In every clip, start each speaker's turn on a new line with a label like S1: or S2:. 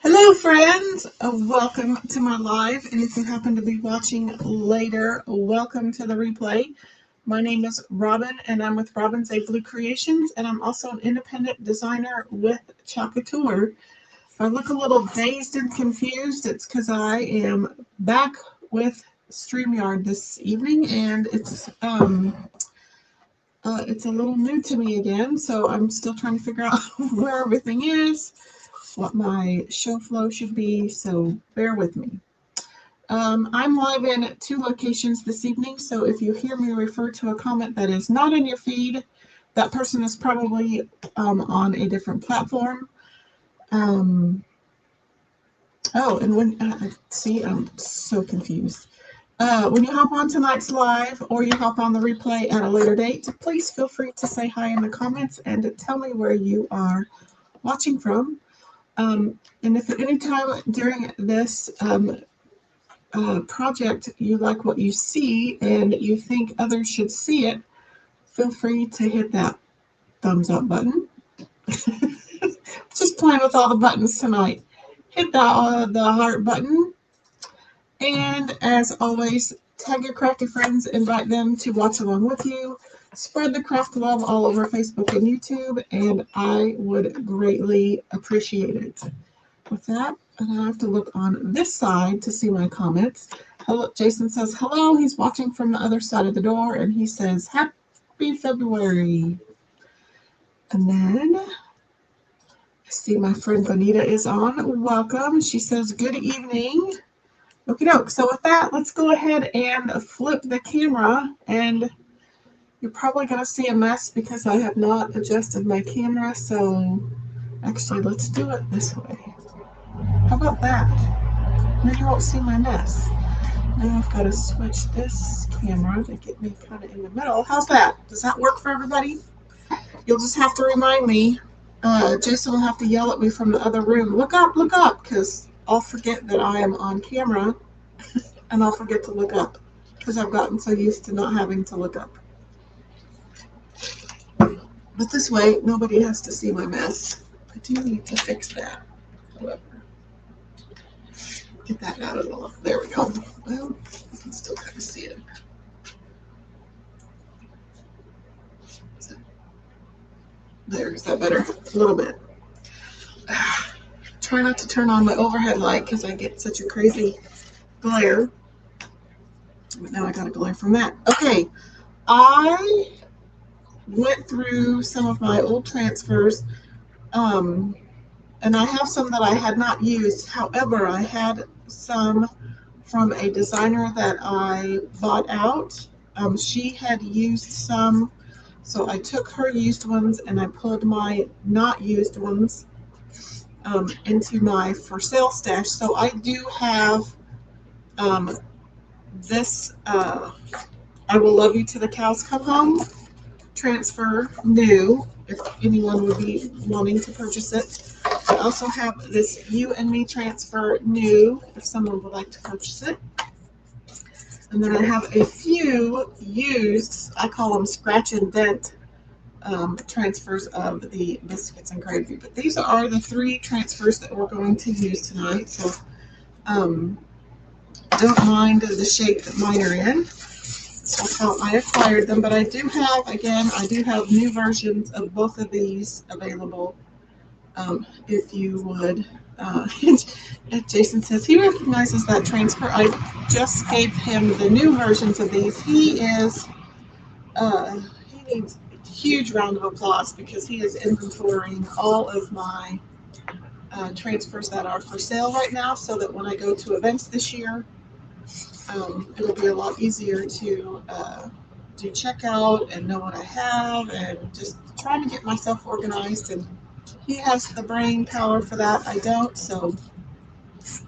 S1: Hello friends, welcome to my live, and if you happen to be watching later, welcome to the replay. My name is Robin and I'm with Robin's A Blue Creations, and I'm also an independent designer with Couture. If I look a little dazed and confused, it's because I am back with StreamYard this evening, and it's a little new to me again, so I'm still trying to figure out where everything is, what my show flow should be, so bear with me. I'm live in 2 locations this evening, so if you hear me refer to a comment that is not in your feed, that person is probably on a different platform. Oh, and when, see, I'm so confused. When you hop on tonight's live or you hop on the replay at a later date, please feel free to say hi in the comments and tell me where you are watching from. And if at any time during this project you like what you see and you think others should see it, feel free to hit that thumbs up button. Just playing with all the buttons tonight. Hit the heart button. And as always, tag your crafty friends, invite them to watch along with you. Spread the craft love all over Facebook and YouTube, and I would greatly appreciate it. With that, and I have to look on this side to see my comments. Hello, Jason says hello. He's watching from the other side of the door, and he says happy February. And then I see my friend Bonita is on. Welcome. She says good evening. Okie doke. So with that, let's go ahead and flip the camera, and you're probably going to see a mess because I have not adjusted my camera. So actually, let's do it this way. How about that? Then you won't see my mess. Now I've got to switch this camera to get me kind of in the middle. How's that? Does that work for everybody? You'll just have to remind me. Jason will have to yell at me from the other room. Look up, because I'll forget that I am on camera, and I'll forget to look up because I've gotten so used to not having to look up. But this way, nobody has to see my mess. I do need to fix that, however. Get that out of the look. There we go. Well, you can still kind of see it. Is that better? A little bit. Try not to turn on my overhead light because I get such a crazy glare. But now I got a glare from that. Okay, I went through some of my old transfers, and I have some that I had not used. However, I had some from a designer that I bought out. She had used some, so I took her used ones and I pulled my not used ones into my for sale stash. So I do have this I Will Love You Till the Cows Come Home transfer new, if anyone would be wanting to purchase it. I also have this You and Me transfer new, if someone would like to purchase it. And then I have a few used, I call them scratch and dent transfers of the biscuits and gravy. But these are the 3 transfers that we're going to use tonight. So don't mind the shape that mine are in. That's how I acquired them. But I do have new versions of both of these available. If you would. Jason says he recognizes that transfer. I just gave him the new versions of these. He needs a huge round of applause because he is inventorying all of my transfers that are for sale right now, so that when I go to events this year, it'll be a lot easier to do checkout and know what I have, and just trying to get myself organized. And he has the brain power for that. I don't, so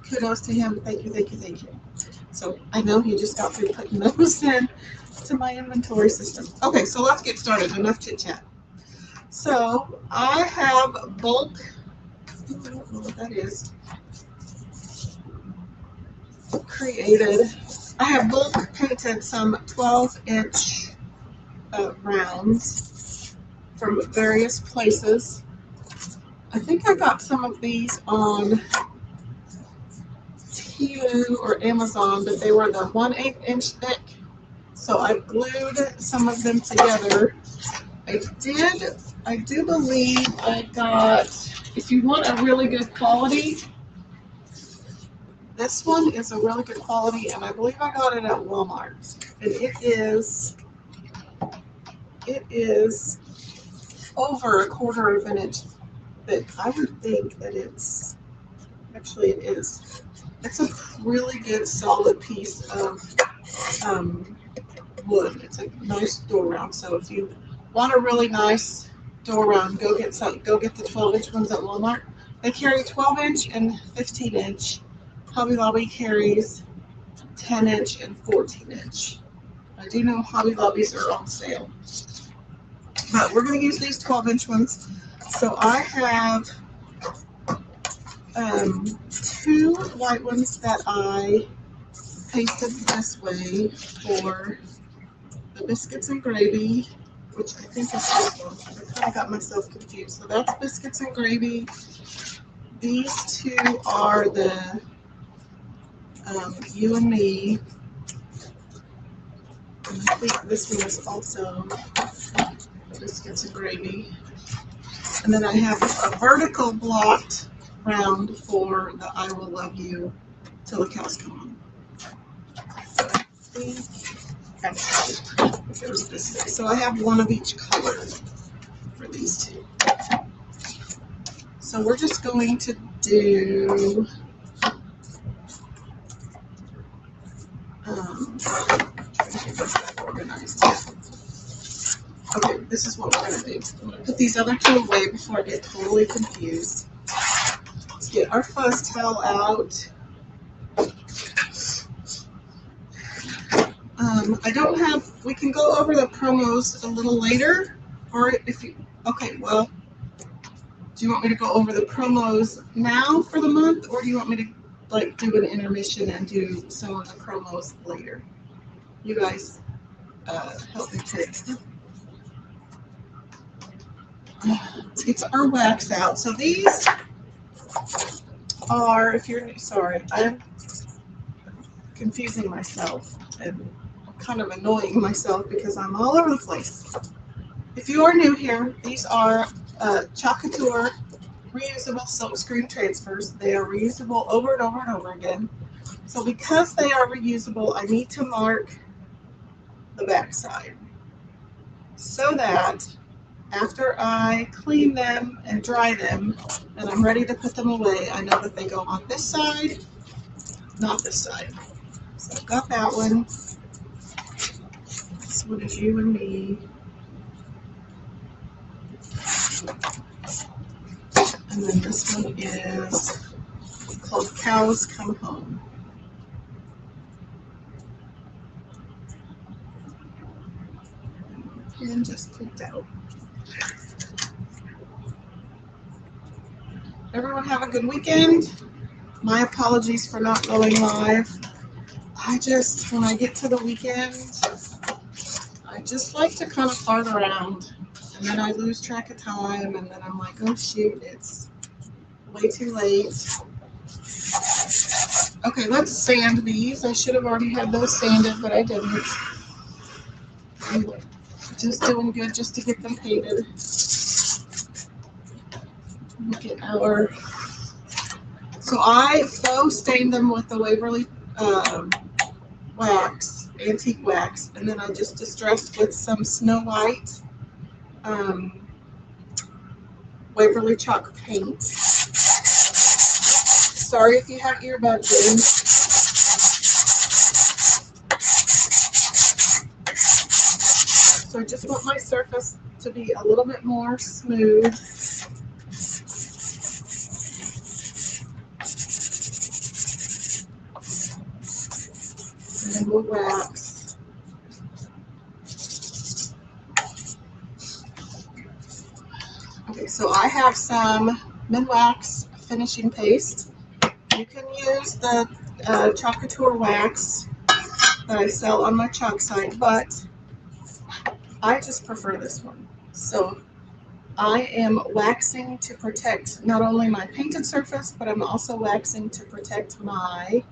S1: kudos to him. Thank you. So I know he just got through putting those in to my inventory system. Okay, so let's get started. Enough chit chat. So I have bulk, I don't know what that is, I have bulk painted some 12-inch rounds from various places. I think I got some of these on Temu or Amazon, but they were the 1/8 inch thick. So I glued some of them together. I do believe I got, if you want a really good quality, this one is a really good quality, and I believe I got it at Walmart. And it is over a 1/4 of an inch thick. I would think that actually it is. It's a really good solid piece of wood. It's a nice door round. So if you want a really nice door round, go get the 12-inch ones at Walmart. They carry 12-inch and 15-inch. Hobby Lobby carries 10-inch and 14-inch. I do know Hobby Lobbies are on sale, but we're going to use these 12-inch ones. So I have 2 white ones that I pasted this way for the biscuits and gravy, which I think is this one. I kind of got myself confused. So that's biscuits and gravy. These 2 are the you and me. And I think this one is also biscuits and gravy. And then I have a vertical blocked round for the I will love you till the cows come home. So I think it was this way. So I have one of each color for these 2. So we're just going to do organized. Okay, this is what we're going to do. I'm going to put these other 2 away before I get totally confused. Let's get our fuzz towel out. I don't have, we can go over the promos a little later, or if you, okay, well, do you want me to go over the promos now for the month, or do you want me to like do an intermission and do some of the promos later? You guys help me pick. Let's get our wax out. So these are, if you're, sorry, I'm confusing myself and kind of annoying myself because I'm all over the place. If you are new here, these are Couture reusable silkscreen transfers. They are reusable over and over and over again. So because they are reusable, I need to mark the back side so that after I clean them and dry them and I'm ready to put them away, I know that they go on this side, not this side. So I've got that one. This one is you and me. And then this one is called Cows Come Home. And just clicked out. Everyone have a good weekend. My apologies for not going live. When I get to the weekend, I just like to kind of fart around. And then I lose track of time, and then I'm like, oh shoot, it's way too late. Okay, let's sand these. I should have already had those sanded, but I didn't. I'm just doing good just to get them painted. Look at our... So I faux stained them with the Waverly wax, antique wax, and then I just distressed with some Snow White Waverly chalk paint. Sorry if you have earbuds in. So I just want my surface to be a little bit more smooth. And then we'll wax. Okay, so I have some Minwax finishing paste. You can use the Couture wax that I sell on my chalk site, but I just prefer this one. So I am waxing to protect not only my painted surface, but I'm also waxing to protect my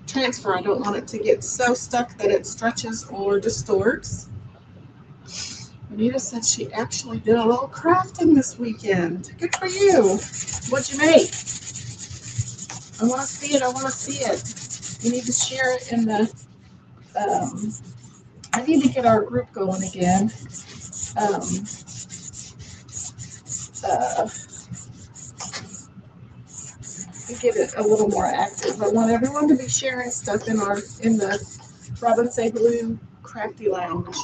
S1: transfer. I don't want it to get so stuck that it stretches or distorts. Anita said she actually did a little crafting this weekend. Good for you. What'd you make? I want to see it. I want to see it. You need to share it in the. Um, I need to get our group going again. Um, uh, and get it a little more active. I want everyone to be sharing stuff in the Robin Say Blue Crafty Lounge.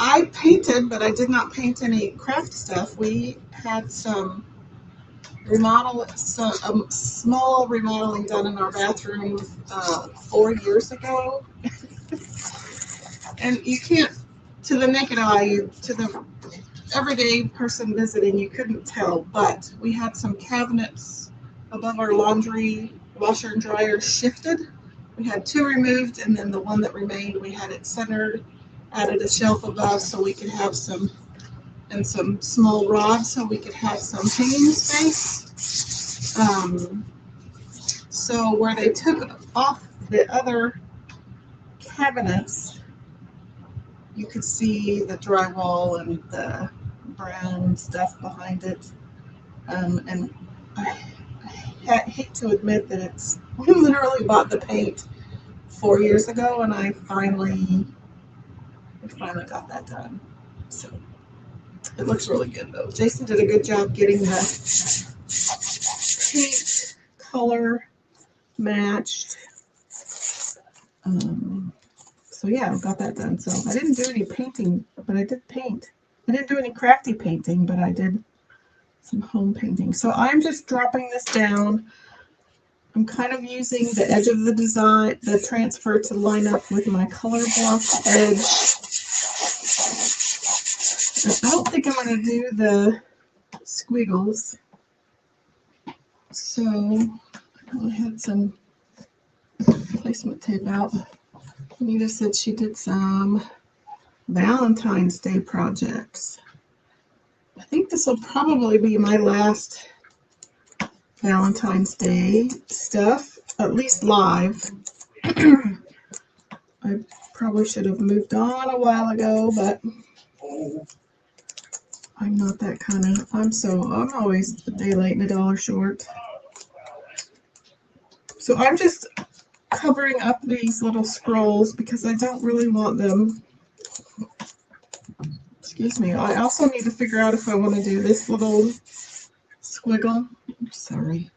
S1: I painted, but I did not paint any craft stuff. We had some small remodeling done in our bathroom 4 years ago, and you can't, to the naked eye, to the everyday person visiting, you couldn't tell, but we had some cabinets above our laundry washer and dryer shifted. We had 2 removed, and then the one that remained, we had it centered, added a shelf above so we could have some, and some small rods so we could have some hanging space. So where they took off the other cabinets, you could see the drywall and the brown stuff behind it. And I hate to admit that we literally bought the paint 4 years ago, and we finally got that done. So it looks really good though. Jason did a good job getting the paint color matched. So yeah, I got that done. So I didn't do any painting, but I did paint. I didn't do any crafty painting, but I did some home painting. So I'm just dropping this down. I'm kind of using the edge of the design, the transfer, to line up with my color block edge. And I don't think I'm going to do the squiggles. So I had some placement tape out. Anita said she did some Valentine's Day projects. I think this will probably be my last Valentine's Day stuff, at least live. I probably should have moved on a while ago, but I'm not that kind of, I'm always a day late and a dollar short. So I'm just covering up these little scrolls because I don't really want them. Excuse me. I also need to figure out if I want to do this little squiggle. I'm sorry.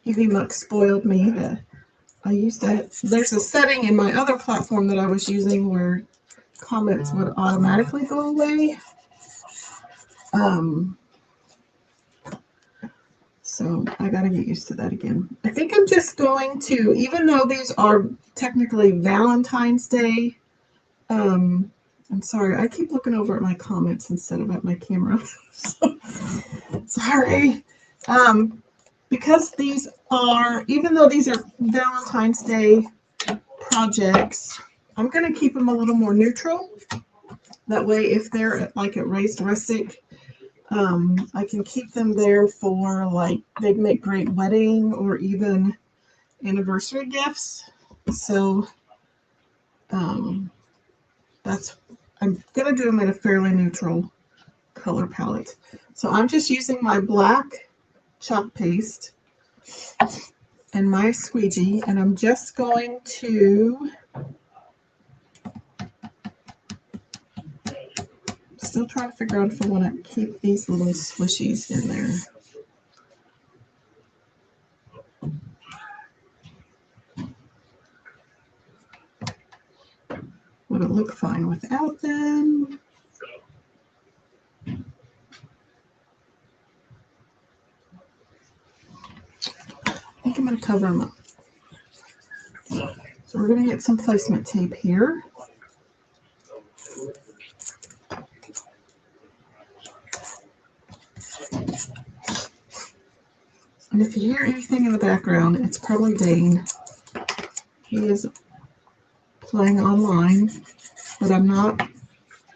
S1: UV Muck spoiled me. I used that. There's a setting in my other platform that I was using where comments would automatically go away. So I gotta get used to that again. I think I'm just going to, even though these are technically Valentine's Day, I'm sorry, I keep looking over at my comments instead of at my camera. So, sorry. Because these are, even though these are Valentine's Day projects, I'm going to keep them a little more neutral. That way, if they're like at Raised Rustic, I can keep them there for, like, they'd make great wedding or even anniversary gifts. So I'm going to do them in a fairly neutral color palette. So I'm just using my black chalk paste and my squeegee, and I'm just going to still trying to figure out if I want to keep these little swishies in there. Would it look fine without them? I think I'm going to cover them up. So we're going to get some placement tape here. And if you hear anything in the background, it's probably Dane. He is playing online, but I'm not.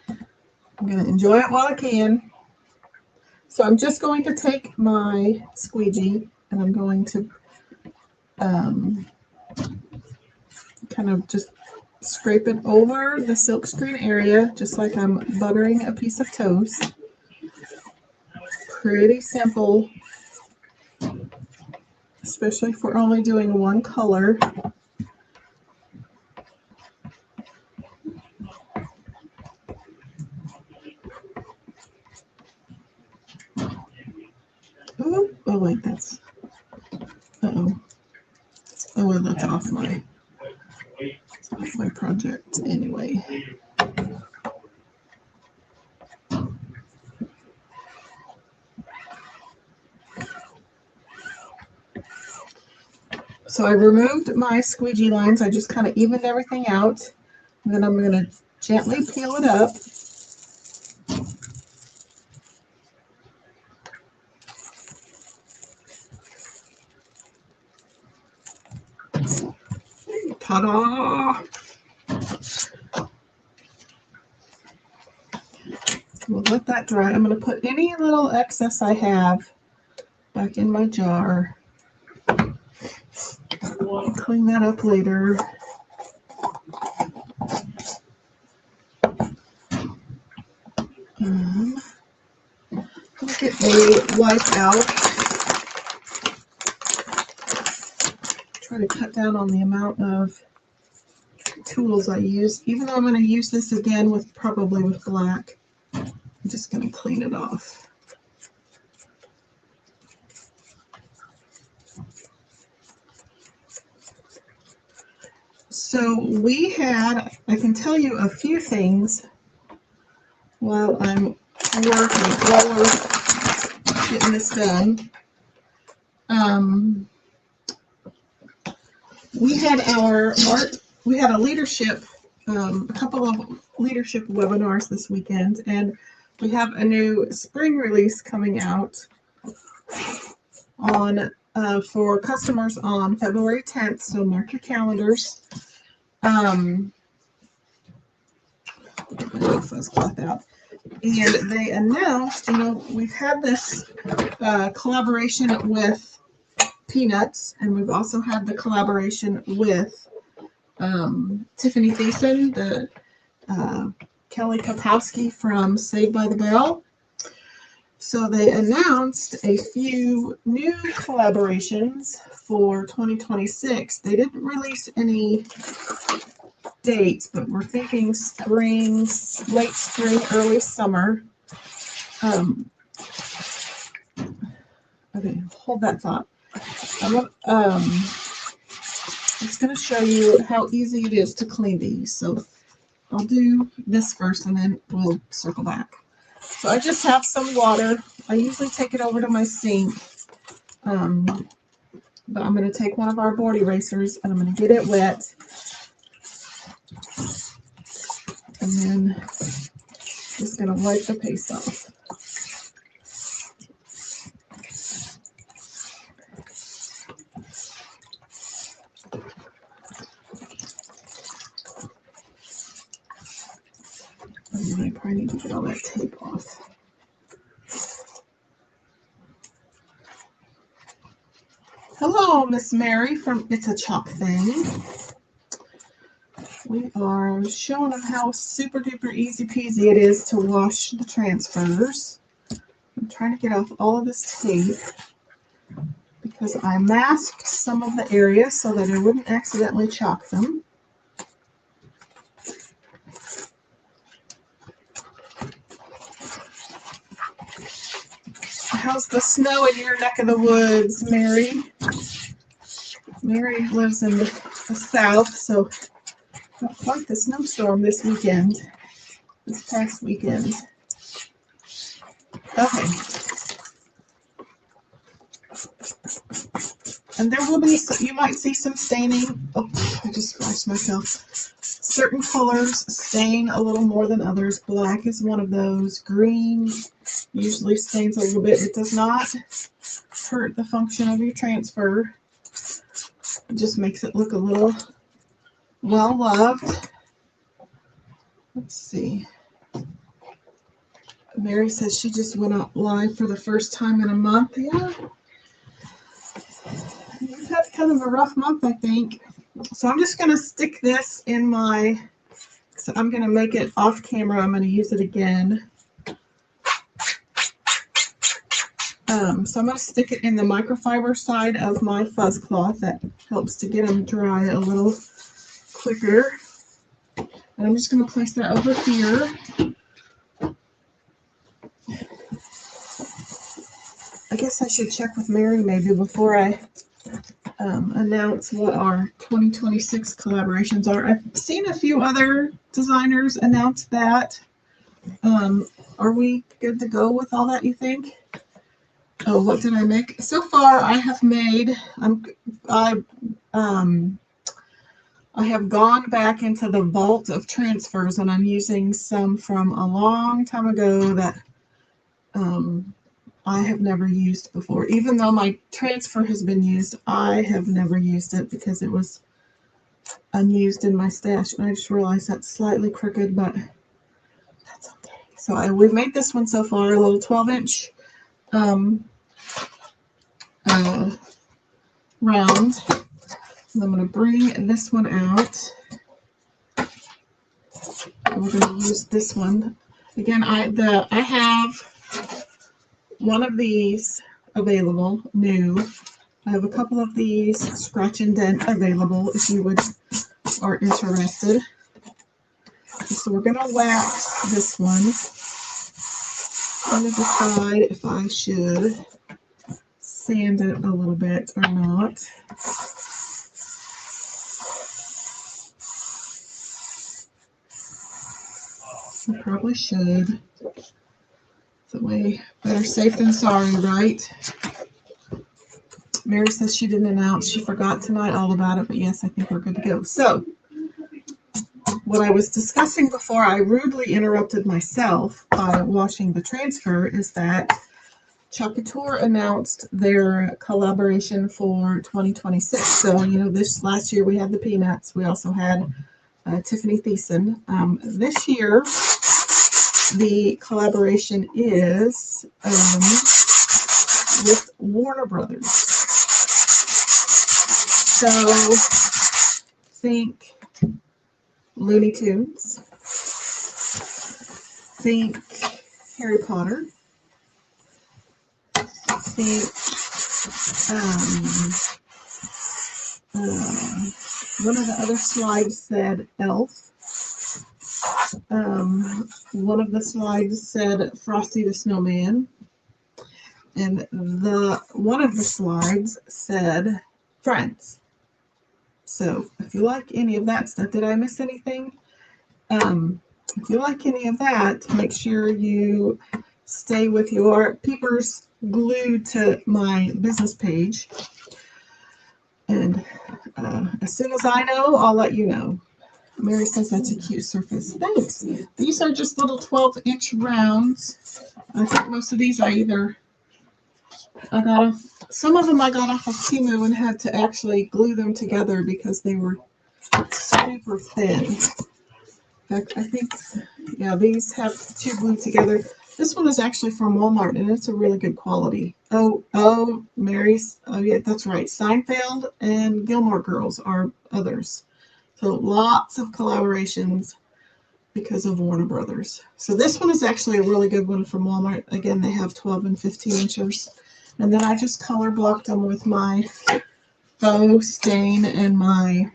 S1: I'm going to enjoy it while I can. So I'm just going to take my squeegee and I'm going to kind of just scrape it over the silkscreen area, just like I'm buttering a piece of toast. Pretty simple, especially if we're only doing one color. Oh, oh wait, that's, uh-oh. Oh, well, that's off my project anyway. So I removed my squeegee lines. I just kind of evened everything out. And then I'm going to gently peel it up. Ta-da! We'll let that dry. I'm going to put any little excess I have back in my jar. Clean that up later. Get a wipe out. Try to cut down on the amount of tools I use. Even though I'm going to use this again with probably with black, I'm just going to clean it off. So I can tell you a few things while while we're getting this done. We had a leadership, a couple of leadership webinars this weekend, and we have a new spring release coming out on for customers on February 10th, so mark your calendars. Fuzz cloth out. And they announced, we've had this collaboration with Peanuts, and we've also had the collaboration with Tiffany Thiessen, the Kelly Kapowski from Saved by the Bell. So they announced a few new collaborations for 2026. They didn't release any dates, but we're thinking spring, late spring, early summer. Okay, hold that thought. I'm just going to show you how easy it is to clean these. So I'll do this first and then we'll circle back. So I just have some water. I usually take it over to my sink. But I'm going to take one of our board erasers and I'm going to get it wet. And then just going to wipe the paste off. And I probably need to get all that tape off. Hello, Miss Mary from It's a Chalk Thing. We are showing them how super duper easy peasy it is to wash the transfers. I'm trying to get off all of this tape because I masked some of the areas so that I wouldn't accidentally chalk them. How's the snow in your neck of the woods, Mary? Mary lives in the south, so not quite the snowstorm this past weekend. Okay. And there will be, you might see some staining. Oh, I just scratched myself. certain colors stain a little more than others. Black is one of those. Green usually stains a little bit. It does not hurt the function of your transfer. It just makes it look a little well loved. Let's see. Mary says she just went out live for the first time in a month. Yeah. You've had kind of a rough month, I think. So I'm just going to stick this in my, so I'm going to make it off camera. I'm going to use it again. So I'm going to stick it in the microfiber side of my fuzz cloth. That helps to get them dry a little quicker. And I'm just going to place that over here. I guess I should check with Mary maybe before I announce what our 2026 collaborations are. I've seen a few other designers announce that. Are we good to go with all that, you think? Oh, what did I make? So far, I have made, I have gone back into the vault of transfers, and I'm using some from a long time ago that I have never used before. Even though my transfer has been used, I have never used it because it was unused in my stash. And I just realized that's slightly crooked, but that's okay. So we've made this one so far, a little 12-inch round. And I'm going to bring this one out. And we're going to use this one. Again, I have one of these available, new. I have a couple of these scratch and dent available if you are interested. So we're going to wax this one. I'm going to decide if I should sand it a little bit or not. I probably should. It's a way better safe than sorry, right? Mary says she didn't announce. She forgot tonight all about it, but yes, I think we're good to go. So, what I was discussing before I rudely interrupted myself by washing the transfer is that Couture announced their collaboration for 2026. So, you know, this last year we had the Peanuts. We also had Tiffany Thiessen. This year, the collaboration is with Warner Brothers. So, think Looney Tunes. Think Harry Potter. Think one of the other slides said Elf. One of the slides said Frosty the Snowman. And one of the slides said Friends. So if you like any of that stuff, did I miss anything? If you like any of that, make sure you stay with your peepers glued to my business page. And as soon as I know, I'll let you know. Mary says that's a cute surface. Thanks. These are just little 12-inch rounds. I think most of these some of them I got off of Temu and had to actually glue them together because they were super thin. In fact, I think, yeah, these have two glued together. This one is actually from Walmart, and it's a really good quality. Oh, Mary's, oh yeah, that's right. Seinfeld and Gilmore Girls are others. So lots of collaborations because of Warner Brothers. So this one is actually a really good one from Walmart. Again, they have 12 and 15 inches. And then I just color blocked them with my faux stain and my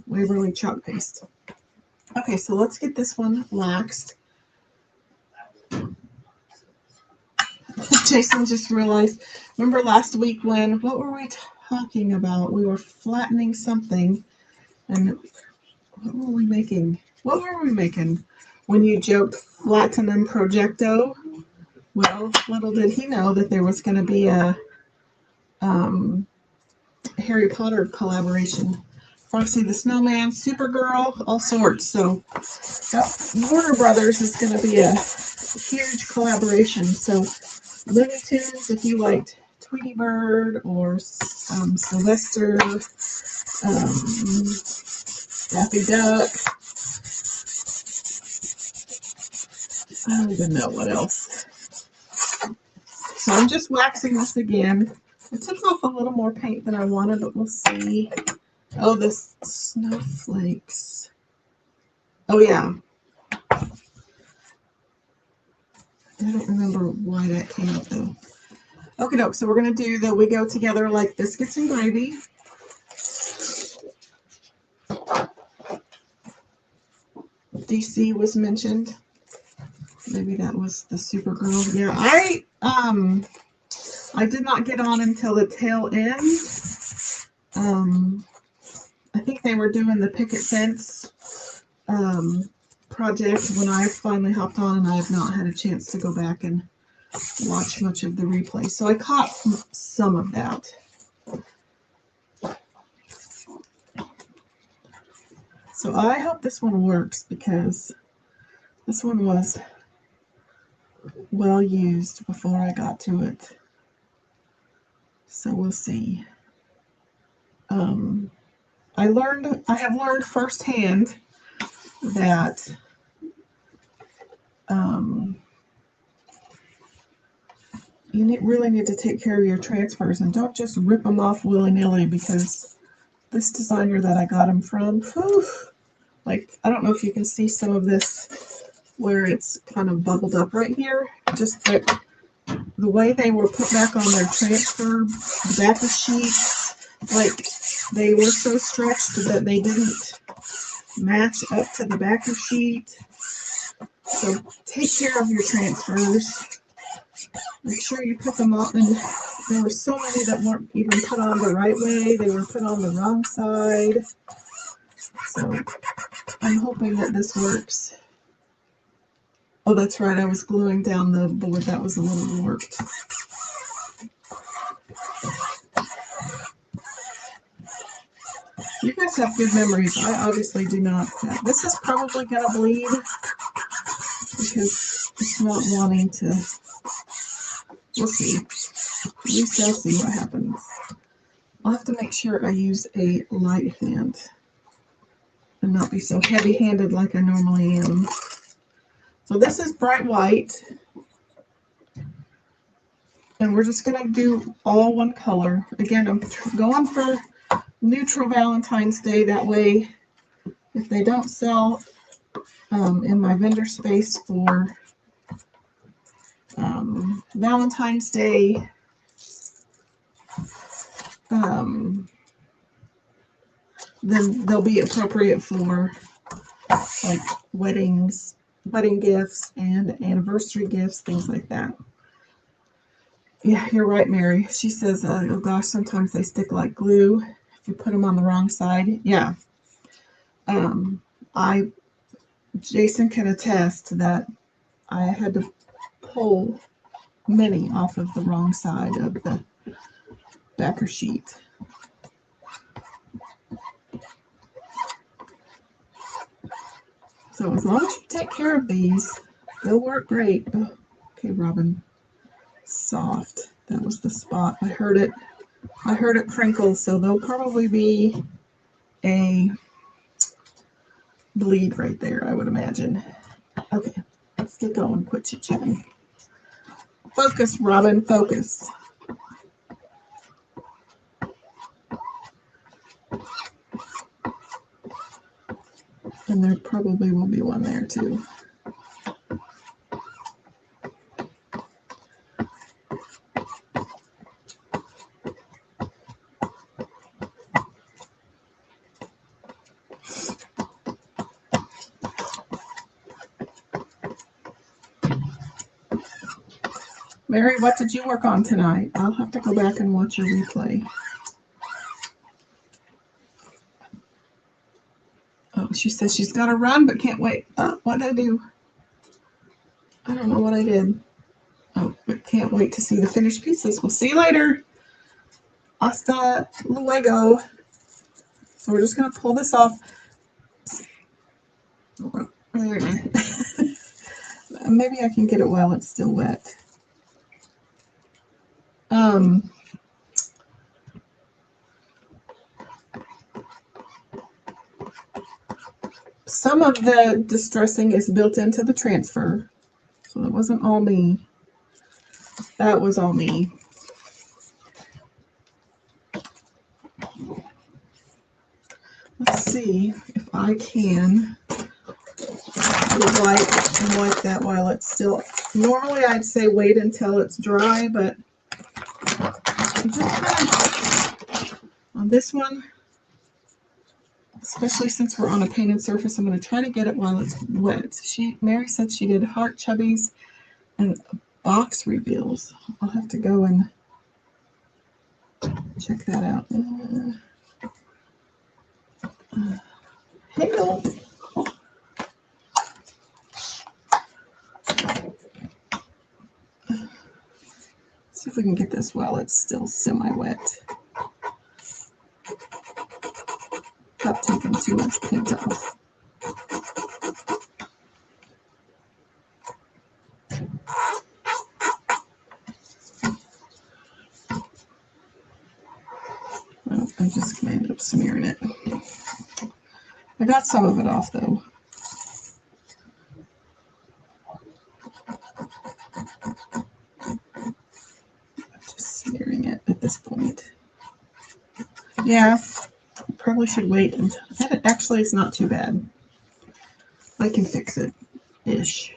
S1: Waverly chalk paste. Okay, so let's get this one waxed. Jason just realized, remember last week what were we talking about? We were flattening something. And what were we making? What were we making when you joked Platinum Projecto? Well, little did he know that there was going to be a Harry Potter collaboration. Frosty the Snowman, Supergirl, all sorts. So Warner Brothers is going to be a huge collaboration. So Looney Tunes, if you liked Tweety Bird or Sylvester, Daffy Duck, I don't even know what else. So I'm just waxing this again. I took off a little more paint than I wanted, but we'll see. Oh, the snowflakes. Oh, yeah. I don't remember why that came up, though. Okay, doke. So we're going to do the We Go Together Like Biscuits and Gravy. DC was mentioned. Maybe that was the Supergirl. Yeah, I did not get on until the tail end. I think they were doing the picket fence project when I finally hopped on, and I have not had a chance to go back and watch much of the replay. So I caught some of that. So I hope this one works, because this one was well used before I got to it. So we'll see. I have learned firsthand that you really need to take care of your transfers, and don't just rip them off willy-nilly, because this designer that I got them from, like, I don't know if you can see some of this where it's kind of bubbled up right here, just that the way they were put back on their transfer backer sheet, like, they were so stretched that they didn't match up to the backer sheet. So take care of your transfers. Make sure you put them on. And there were so many that weren't even put on the right way. They were put on the wrong side. So I'm hoping that this works. Oh, that's right. I was gluing down the board. That was a little warped. You guys have good memories. I obviously do not. This is probably going to bleed, because it's not wanting to. We'll see. We shall see what happens. I'll have to make sure I use a light hand and not be so heavy-handed like I normally am. So this is bright white. And we're just going to do all one color. Again, I'm going for neutral Valentine's Day. That way, if they don't sell in my vendor space for Valentine's Day, then they'll be appropriate for like weddings, wedding gifts, and anniversary gifts, things like that. Yeah, you're right, Mary. She says, oh gosh, sometimes they stick like glue if you put them on the wrong side. Yeah. Jason can attest that I had to pull many off of the wrong side of the backer sheet. So as long as you take care of these, they'll work great. Oh, okay, Robin. Soft. That was the spot. I heard it crinkle, so there'll probably be a bleed right there, I would imagine. Okay, let's get going. Quit chit-chatting. Focus, Robin, focus. And there probably will be one there too. Mary, what did you work on tonight? I'll have to go back and watch your replay. Oh, she says she's got to run but can't wait. What did I do? I don't know what I did. Oh, but can't wait to see the finished pieces. We'll see you later. Hasta luego. So we're just going to pull this off. Maybe I can get it while it's still wet. Some of the distressing is built into the transfer, so it wasn't all me. That was all me. Let's see if I can wipe that while it's still. Normally I'd say wait until it's dry, but I'm just kind of, on this one, especially since we're on a painted surface, I'm going to try to get it while it's wet. Mary said she did heart chubbies and box reveals. I'll have to go and check that out. Halo. See if we can get this while it's still semi-wet. Stop taking too much paint off. Oh, I'm just going to end up smearing it. I got some of it off though. Just smearing it at this point. Yeah, probably should wait until that. Actually, it's not too bad. I can fix it ish.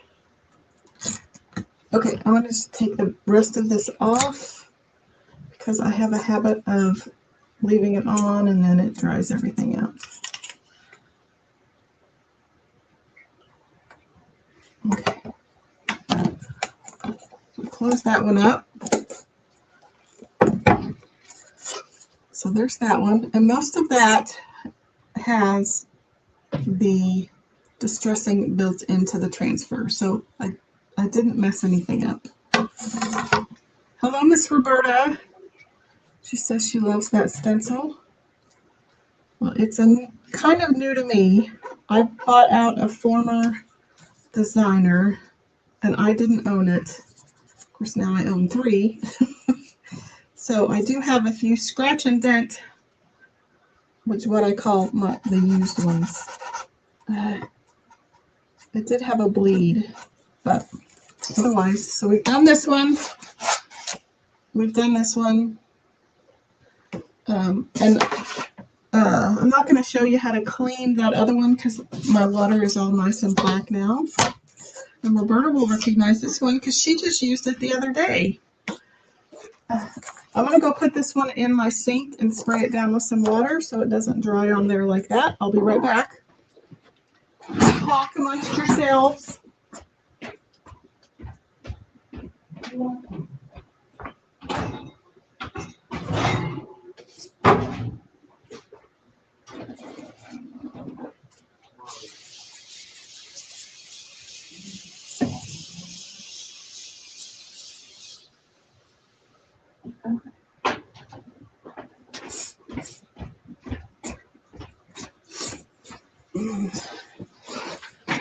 S1: Okay, I'm going to just take the rest of this off because I have a habit of leaving it on and then it dries everything out. Okay, close that one up. So there's that one, and most of that has the distressing built into the transfer, so I didn't mess anything up. Hello, Miss Roberta. She says she loves that stencil. Well, it's kind of new to me. I bought out a former designer, and I didn't own it. Of course, now I own 3. So I do have a few scratch and dent, which is what I call the used ones. It did have a bleed, but otherwise, so we've done this one. We've done this one. And I'm not going to show you how to clean that other one because my water is all nice and black now. And Roberta will recognize this one because she just used it the other day. I'm going to go put this one in my sink and spray it down with some water so it doesn't dry on there like that. I'll be right back. Talk amongst yourselves.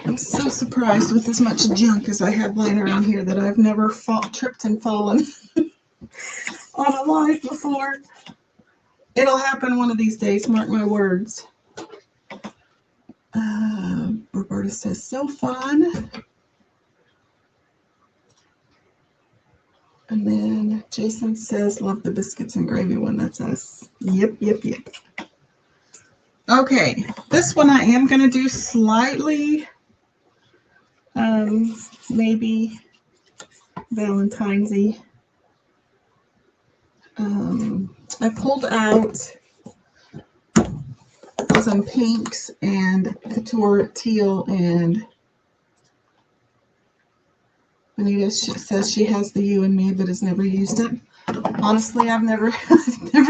S1: I'm so surprised with as much junk as I have lying around here that I've never tripped and fallen on a live before. It'll happen one of these days, mark my words. Roberta says, so fun. And then Jason says, love the biscuits and gravy one. That's us. Yep. Okay, this one I am going to do slightly, maybe Valentine's-y. I pulled out some pinks and Couture teal, and Anita says she has the You and Me but has never used it. Honestly, I've never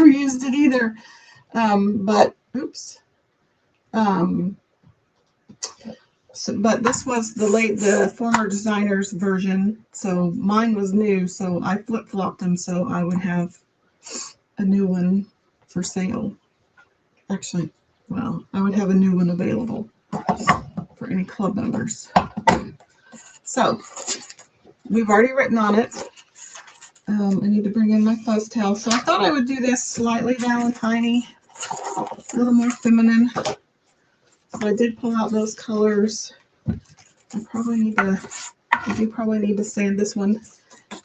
S1: used it either. But oops. But this was the former designer's version, so mine was new, so I flip-flopped them so I would have a new one for sale. Actually, well, I would have a new one available for any club members. So, we've already written on it. I need to bring in my fuzz towel. So I thought I would do this slightly Valentine-y, a little more feminine. So I did pull out those colors. I do probably need to sand this one.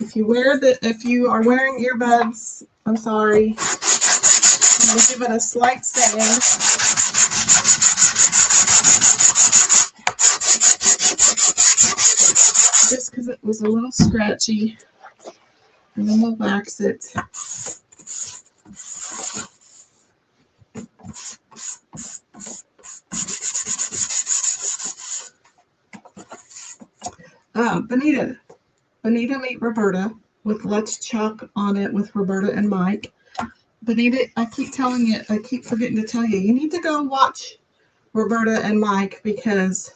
S1: If you are wearing earbuds, I'm sorry. I'm going to give it a slight sand. Just because it was a little scratchy. And then we'll wax it. Bonita meet Roberta with Let's Chuck on it with Roberta and Mike. Bonita, I keep forgetting to tell you, you need to go watch Roberta and Mike because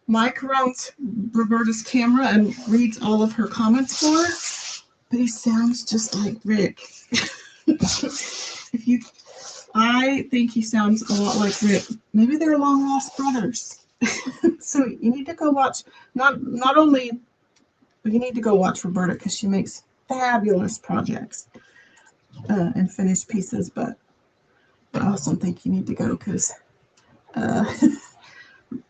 S1: Mike runs Roberta's camera and reads all of her comments for her, but he sounds just like Rick. I think he sounds a lot like Rick. Maybe they're long lost brothers. So you need to go watch, not only, but you need to go watch Roberta because she makes fabulous projects and finished pieces, but I also think you need to go because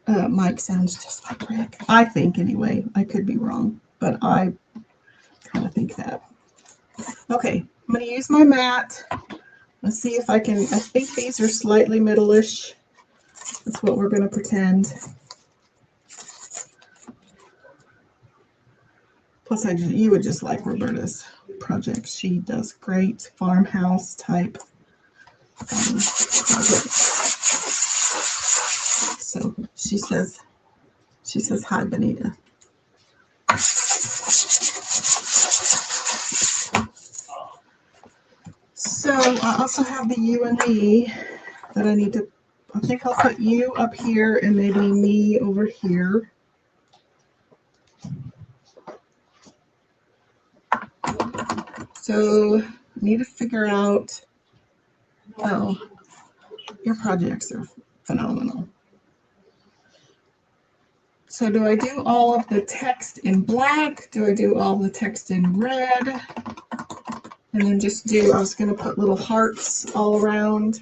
S1: Mike sounds just like Rick. I think anyway. I could be wrong, but I kind of think that. Okay, I'm going to use my mat. Let's see if I can, I think these are slightly middle-ish. That's what we're going to pretend. Plus, you would just like Roberta's projects. She does great farmhouse type projects. So she says hi, Bonita. So I also have the you and me that I need to, I think I'll put you up here and maybe me over here. So I need to figure out, oh, your projects are phenomenal. So do I do all of the text in black? Do I do all the text in red? And then just I was going to put little hearts all around.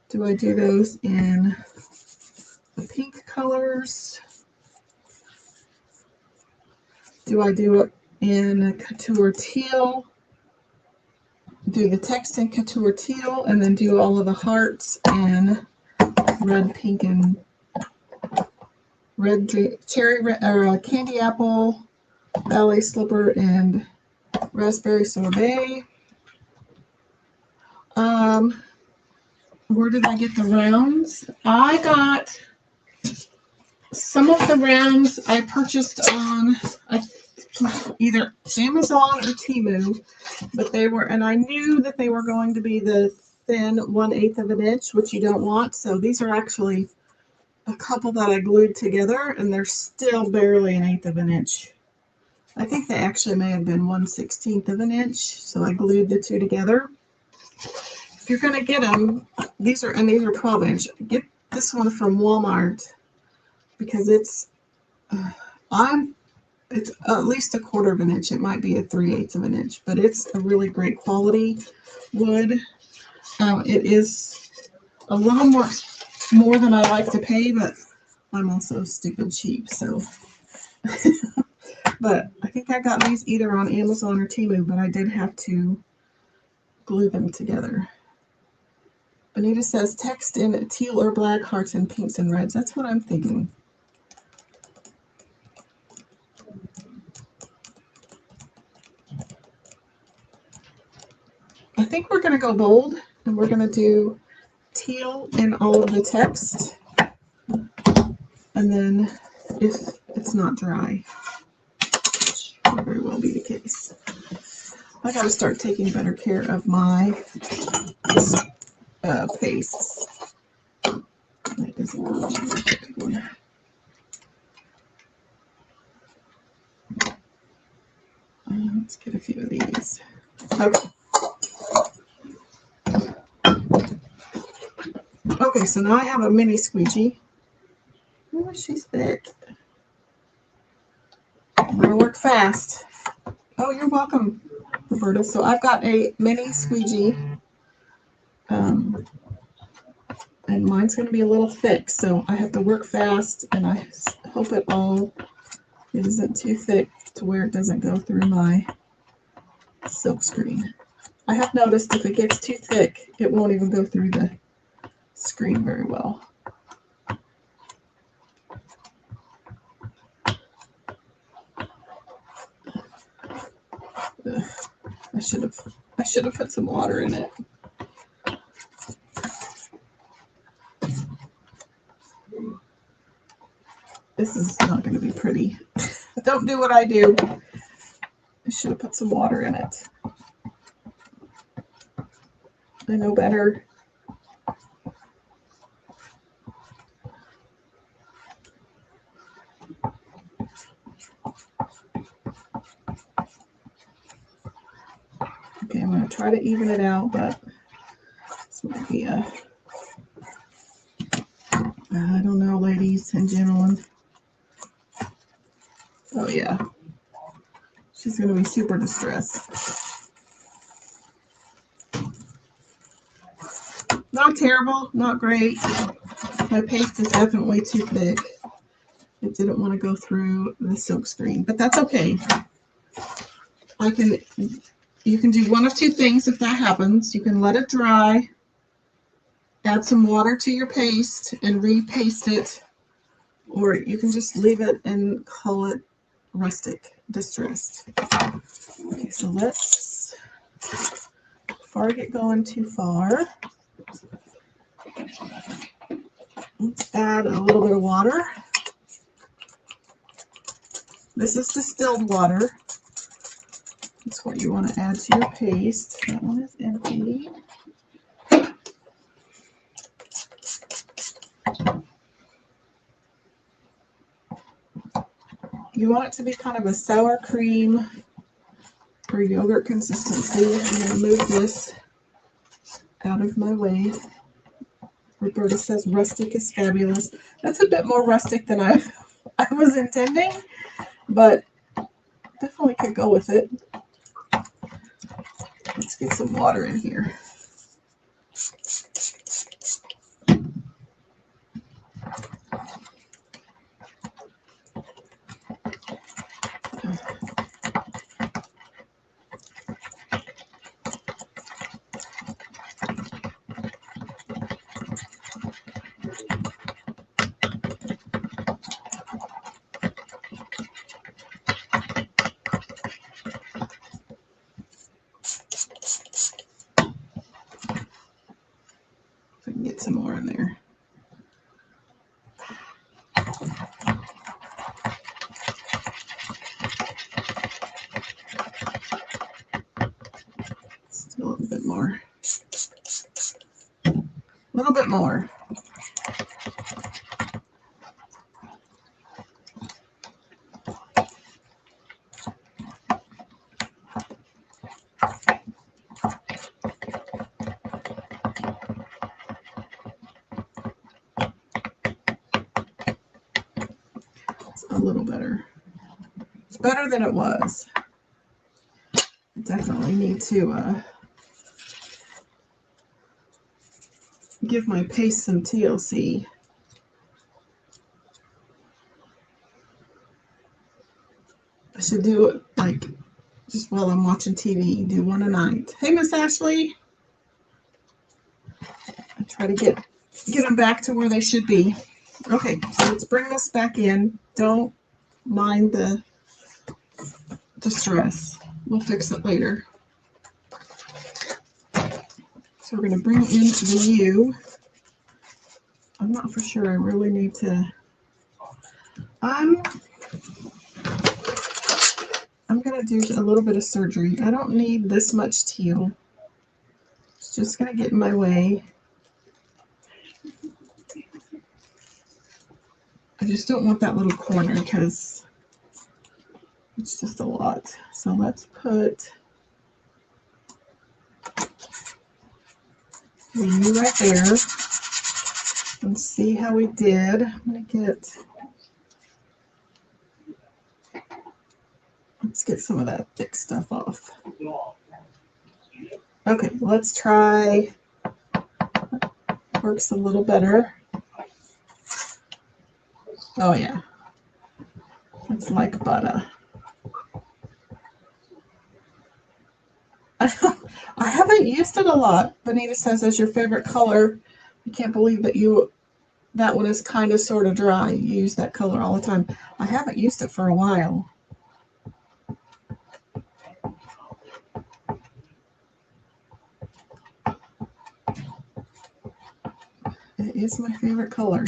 S1: Do I do those in the pink colors? Do I do it in Couture teal? Do the text in Couture teal and then do all of the hearts in red, pink, and red, cherry, or candy apple, ballet slipper, and raspberry sorbet. Where did I get the rounds? I got some of the rounds I purchased on either Amazon or Temu, but they were, and I knew that they were going to be the thin 1/8 of an inch, which you don't want. So these are actually a couple that I glued together, and they're still barely 1/8 of an inch. I think they actually may have been 1/16 of an inch, so I glued the two together. If you're going to get them, these are 12 inch. Get this one from Walmart because it's at least 1/4 of an inch. It might be a 3/8 of an inch, but it's a really great quality wood. It is a little more than I like to pay, but I'm also stupid cheap, so. But I think I got these either on Amazon or Temu, but I did have to glue them together. Bonita says text in teal or black, hearts in pinks and reds. That's what I'm thinking. I think we're going to go bold, and we're going to do teal in all of the text. And then if it's not dry, which will very well be the case. I got to start taking better care of my pastes. That isn't good. Let's get a few of these. Okay. Okay, so now I have a mini squeegee. Oh, she's thick. I'm gonna work fast. Oh, you're welcome, Roberta. So I've got a mini squeegee. And mine's going to be a little thick, so I have to work fast, and I hope it isn't too thick to where it doesn't go through my silkscreen. I have noticed if it gets too thick, it won't even go through the screen very well. Ugh, I should have put some water in it. This is not going to be pretty. Don't do what I do. I should have put some water in it. I know better. Okay, I'm going to try to even it out, but this might be I don't know, ladies and gentlemen. Oh yeah, she's going to be super distressed. Not terrible, not great. My paste is definitely too thick. It didn't want to go through the silkscreen, but that's okay. You can do one of two things if that happens. You can let it dry, add some water to your paste, and repaste it, or you can just leave it and call it rustic distressed. Okay, so let's, before I get going too far, let's add a little bit of water. This is distilled water. That's what you want to add to your paste. That one is empty. You want it to be kind of a sour cream or yogurt consistency. I'm going to move this out of my way. Roberta says rustic is fabulous. That's a bit more rustic than I was intending, but definitely could go with it. Let's get some water in here. If I can get some more in there. Still a little bit more. A little bit more. A little better. It's better than it was. Definitely need to give my paste some TLC. I should do it like just while I'm watching TV. Do one a night. Hey, Miss Ashley. I try to get them back to where they should be. Okay, so let's bring this back in. Don't mind the distress. We'll fix it later. So we're going to bring in the U. I'm not for sure. I really need to. I'm going to do a little bit of surgery. I don't need this much teal. It's just going to get in my way. I just don't want that little corner because it's just a lot. So let's put the U right there. and see how we did. I'm going to let's get some of that thick stuff off. Okay, let's try, works a little better. Oh yeah, it's like butter. I haven't used it a lot. Bonita says, as your favorite color. I can't believe that that one is kind of sort of dry. You use that color all the time. I haven't used it for a while. It is my favorite color.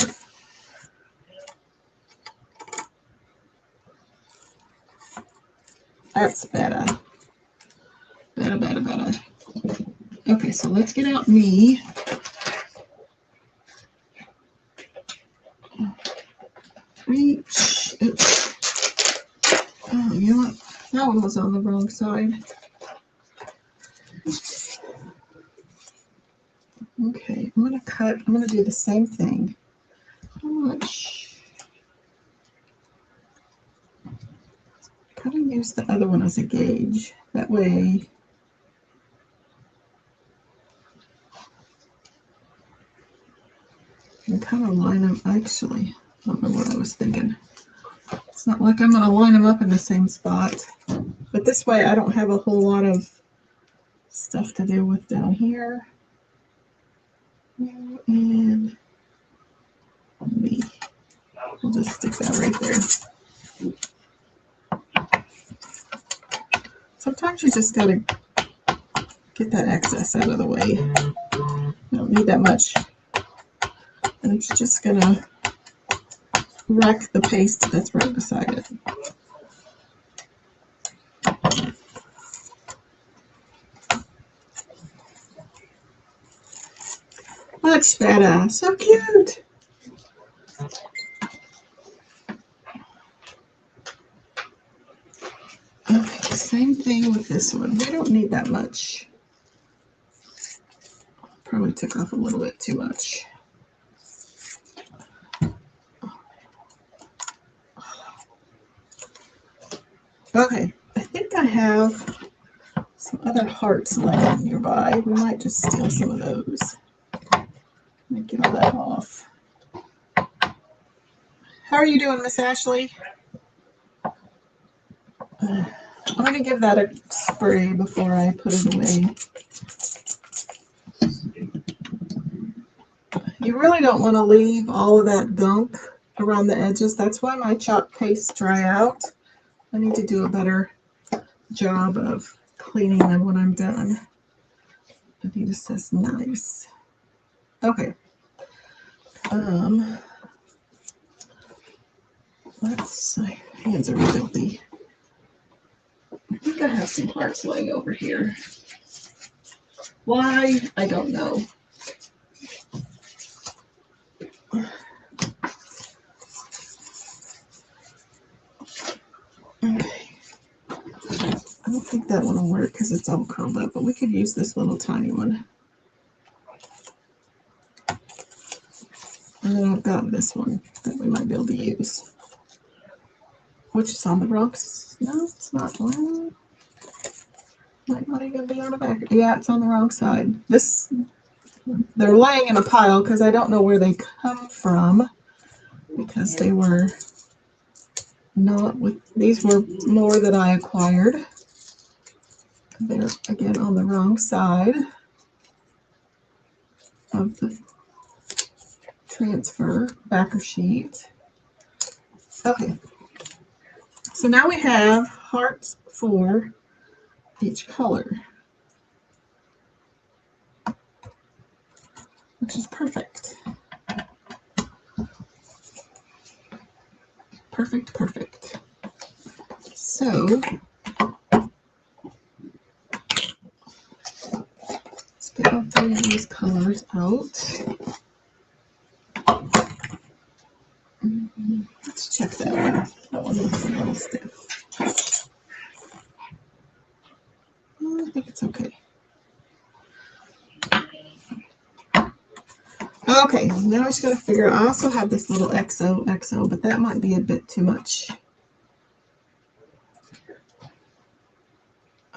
S1: That's better. Better. Okay, so let's get out me. Reach. Oops. Oh, you know what? That one was on the wrong side. Okay, I'm going to cut. I'm going to do the same thing. How much? Kind of use the other one as a gauge. That way, I can kind of line them. Actually, I don't know what I was thinking. It's not like I'm going to line them up in the same spot. But this way, I don't have a whole lot of stuff to deal with down here. And me. We'll just stick that right there. Sometimes you just got to get that excess out of the way. You don't need that much. And it's just going to wreck the paste that's right beside it. Much better. So cute. Okay, same thing with this one. We don't need that much. Probably took off a little bit too much. Okay, I think I have some other hearts laying nearby. We might just steal some of those. Let me get all that off. How are you doing, Miss Ashley? I'm going to give that a spray before I put it away. You really don't want to leave all of that gunk around the edges. That's why my chalk pastes dry out. I need to do a better job of cleaning them when I'm done. Anita says nice. Okay. My hands are filthy. I think I have some hearts laying over here. Why? I don't know. Okay. I don't think that one will work because it's all curled up, but we could use this little tiny one. And then I've got this one that we might be able to use. Which is on the rocks. No, it's not. Well, might not even be on the back. Yeah, it's on the wrong side. They're laying in a pile because I don't know where they come from, because they were not with, these were more that I acquired. They're again on the wrong side of the transfer backer sheet. Okay, so now we have hearts for each color, which is perfect. Perfect. So let's get all three of these colors out. Let's check that one. That one looks a little stiff. I think it's okay. Okay, now I just gotta figure out. I also have this little XO, but that might be a bit too much.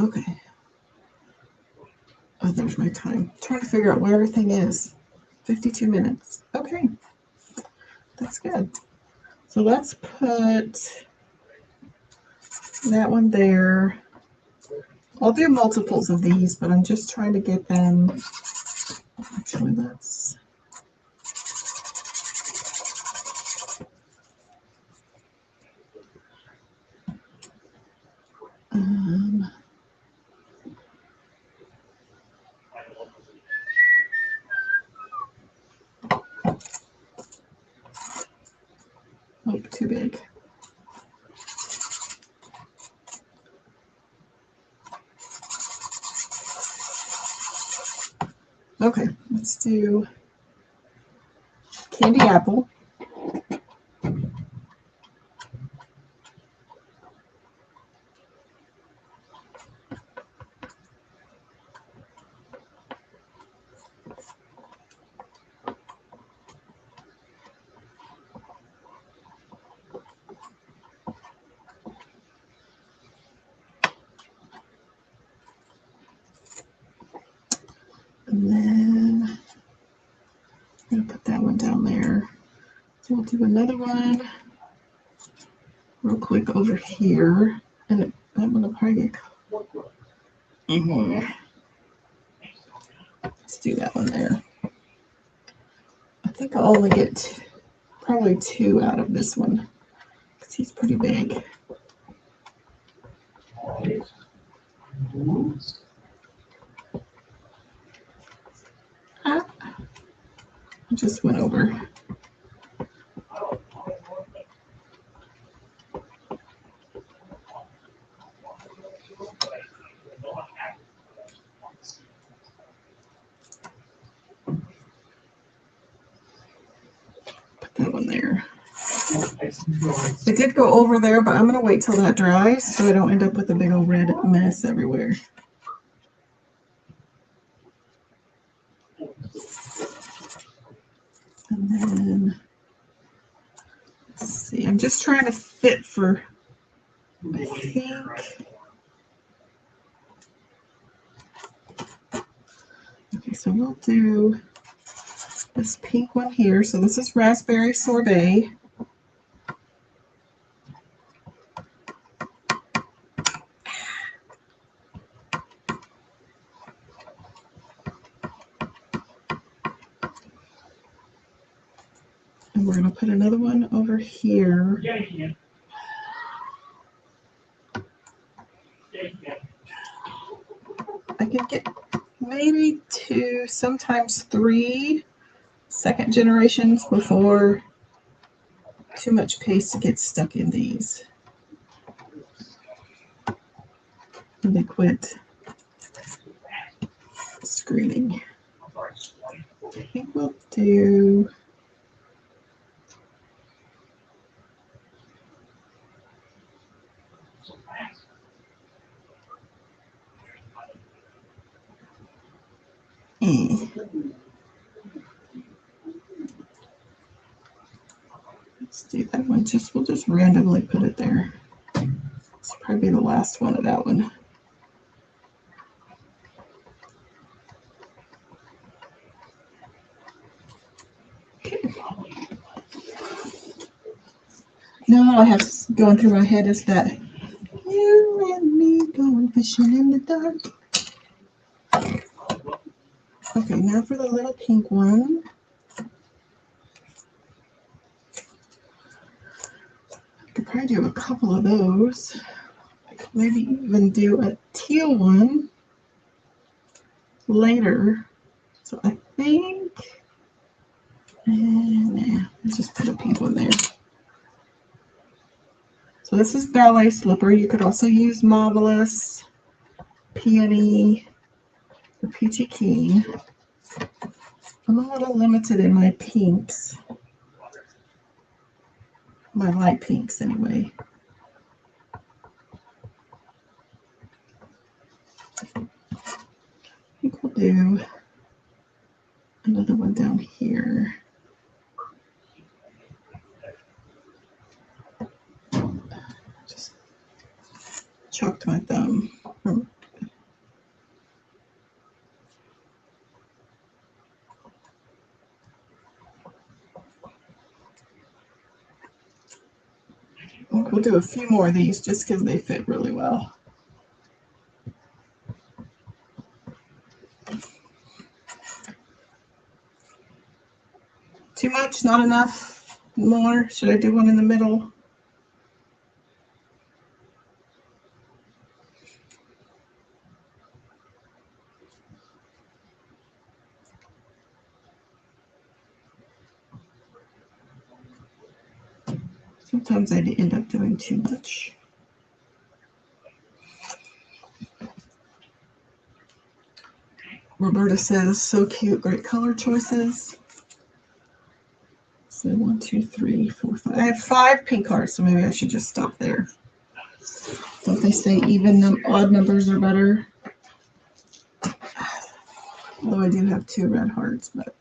S1: Okay. Oh, there's my time. I'm trying to figure out where everything is. 52 minutes. Okay, that's good. So let's put that one there. I'll do multiples of these, but I'm just trying to get them. Actually, let's. Oh, too big. Okay, let's do candy apple. And then I'm going to put that one down there. So we'll do another one real quick over here. And I'm going to probably get. Let's do that one there. I think I'll only get probably 2 out of this one because he's pretty big. I just went over. Put that one there. I did go over there, but I'm going to wait till that dries so I don't end up with a big old red mess everywhere. And then, let's see, I'm just trying to fit for, I think, okay, so we'll do this pink one here. So this is raspberry sorbet. And we're going to put another one over here. I can get maybe 2, sometimes 3 second generations before too much paste gets stuck in these. And they quit screening. I think we'll do let's do that one. We'll just randomly put it there. It's probably the last one of that one. Okay. Now all I have going through my head is that you and me going fishing in the dark. Okay, now for the little pink one. I could probably do a couple of those. I could maybe even do a teal one later. So I think, let's just put a pink one there. So this is ballet slipper. You could also use marvelous, peony, or peachy keen. I'm a little limited in my pinks. My light pinks, anyway. I think we'll do another one down here. Just chalked my thumb. We'll do a few more of these just because they fit really well. Too much? Not enough? More? Should I do one in the middle? Sometimes I end up doing too much. Roberta says, so cute, great color choices. So 1, 2, 3, 4, 5. I have 5 pink hearts, so maybe I should just stop there. Don't they say even odd numbers are better? Although I do have 2 red hearts, but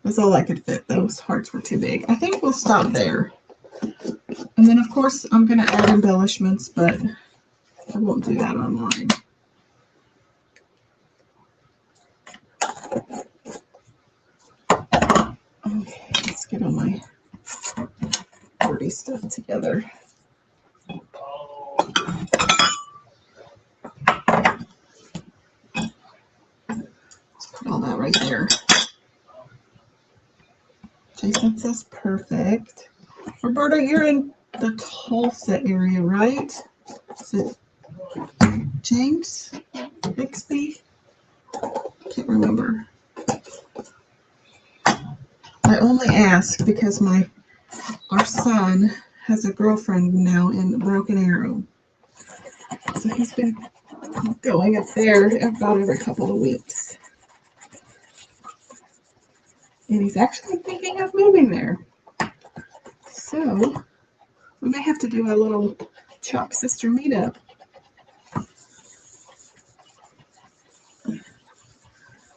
S1: that's all I could fit. Those hearts were too big. I think we'll stop there. And then, of course, I'm going to add embellishments, but I won't do that online. Okay, let's get all my dirty stuff together. Let's put all that right there. Jason says perfect. Roberta, you're in the Tulsa area, right? Is it James Bixby? Can't remember. I only ask because our son has a girlfriend now in Broken Arrow. So he's been going up there about every couple of weeks. And he's actually thinking of moving there. So we may have to do a little Chalk Sister meetup.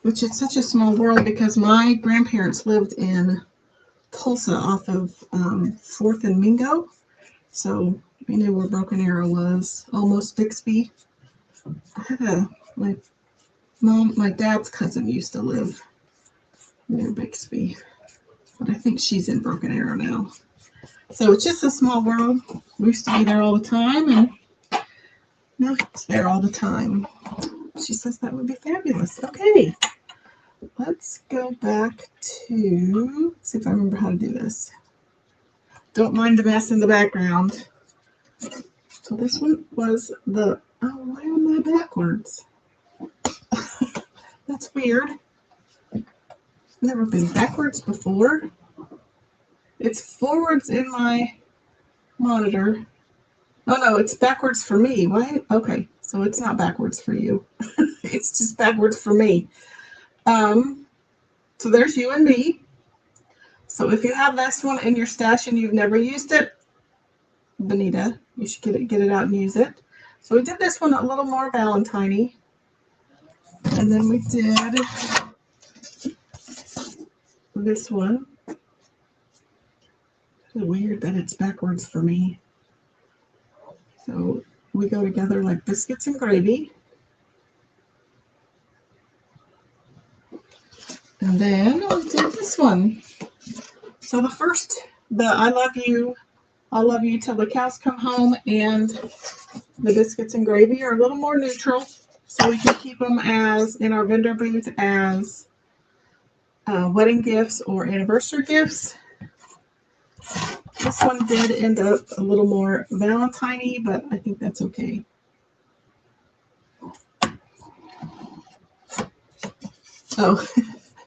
S1: Which is such a small world because my grandparents lived in Tulsa off of 4th and Mingo. So we knew where Broken Arrow was, almost Bixby. My dad's cousin used to live near Bixby, but I think she's in Broken Arrow now. So it's just a small world. We used to be there all the time, and now it's there all the time. She says that would be fabulous. Okay, let's go back to, let's see if I remember how to do this. Don't mind the mess in the background. So this one was the, oh, why am I backwards? That's weird. Never been backwards before. It's forwards in my monitor. Oh no, it's backwards for me. Why? Okay, so it's not backwards for you. It's just backwards for me. So there's you and me. So if you have this one in your stash and you've never used it, Benita, you should get it out and use it. So we did this one a little more Valentine-y. And then we did this one. It's weird that it's backwards for me. So we go together like biscuits and gravy. And then we did this one. So the first, the I love you till the cows come home, and the biscuits and gravy are a little more neutral. So we can keep them as in our vendor booth as wedding gifts or anniversary gifts. This one did end up a little more Valentine-y, but I think that's okay. Oh,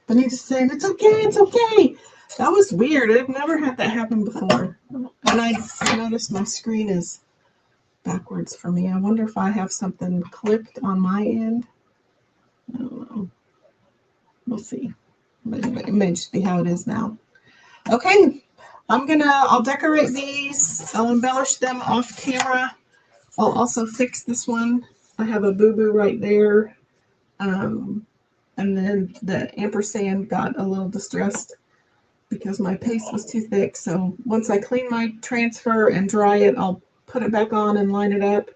S1: Benita's saying, it's okay, it's okay. That was weird. I've never had that happen before. And I noticed my screen is backwards for me. I wonder if I have something clicked on my end. I don't know. We'll see. It may just be how it is now. Okay. I'll decorate these. I'll embellish them off camera. I'll also fix this one. I have a boo-boo right there. And and then the ampersand got a little distressed because my paste was too thick. So once I clean my transfer and dry it, I'll put it back on and line it up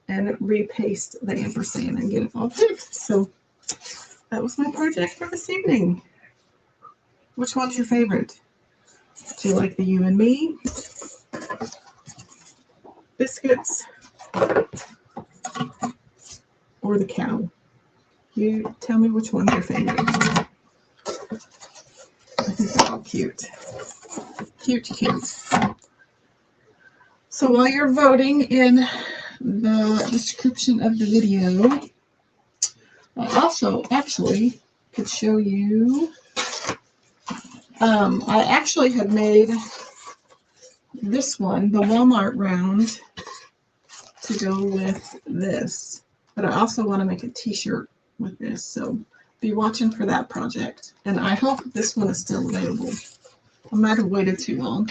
S1: and repaste the ampersand and get it all fixed. So that was my project for this evening. Which one's your favorite? Do you like the you and me, biscuits, or the cow? You tell me which one's your favorite. I think they're all cute. Cute, cute. So while you're voting in the description of the video, I also actually could show you, I actually had made this one, the Walmart round, to go with this. But I also want to make a t-shirt with this, so be watching for that project. And I hope this one is still available. I might have waited too long.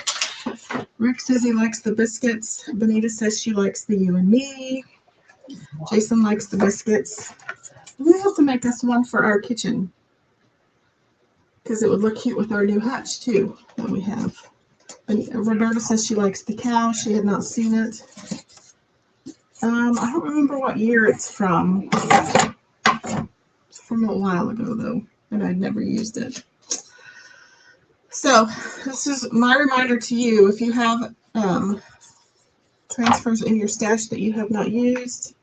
S1: Rick says he likes the biscuits. Benita says she likes the you and me. Jason likes the biscuits. We have to make this one for our kitchen, because it would look cute with our new hutch too that we have. And Roberta says she likes the cow. She had not seen it. I don't remember what year it's from. It's from a while ago though, and I'd never used it. So this is my reminder to you, if you have transfers in your stash that you have not used,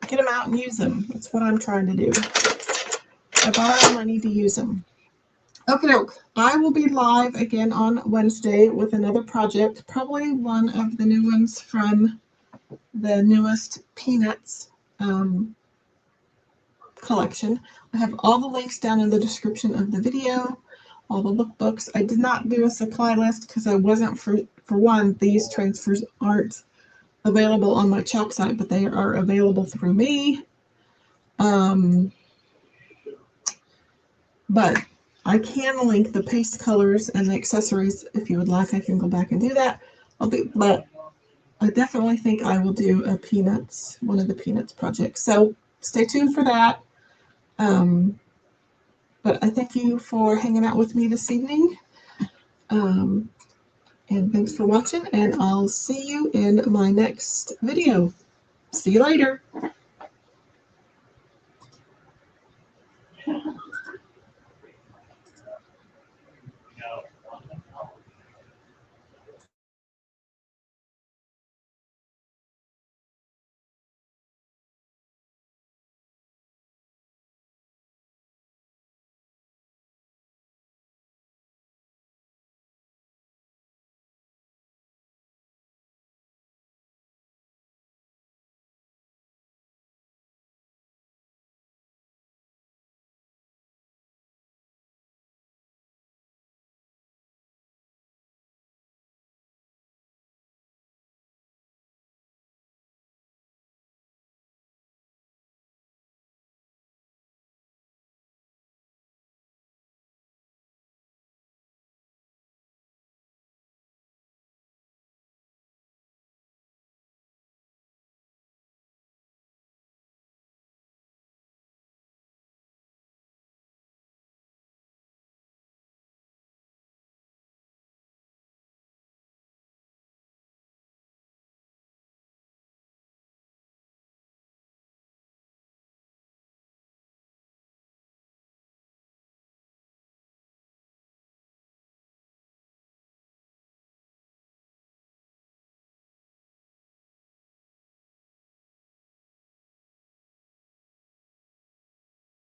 S1: get them out and use them. That's what I'm trying to do. I borrow money to use them. Okay, I will be live again on Wednesday with another project, probably one of the new ones from the newest Peanuts collection. I have all the links down in the description of the video, all the lookbooks. I did not do a supply list because I wasn't, for one, these transfers aren't available on my chalk site, but they are available through me. But I can link the paste colors and the accessories if you would like. I can go back and do that. But I definitely think I will do a Peanuts, one of the Peanuts projects. So stay tuned for that. But I thank you for hanging out with me this evening. And thanks for watching, and I'll see you in my next video. See you later.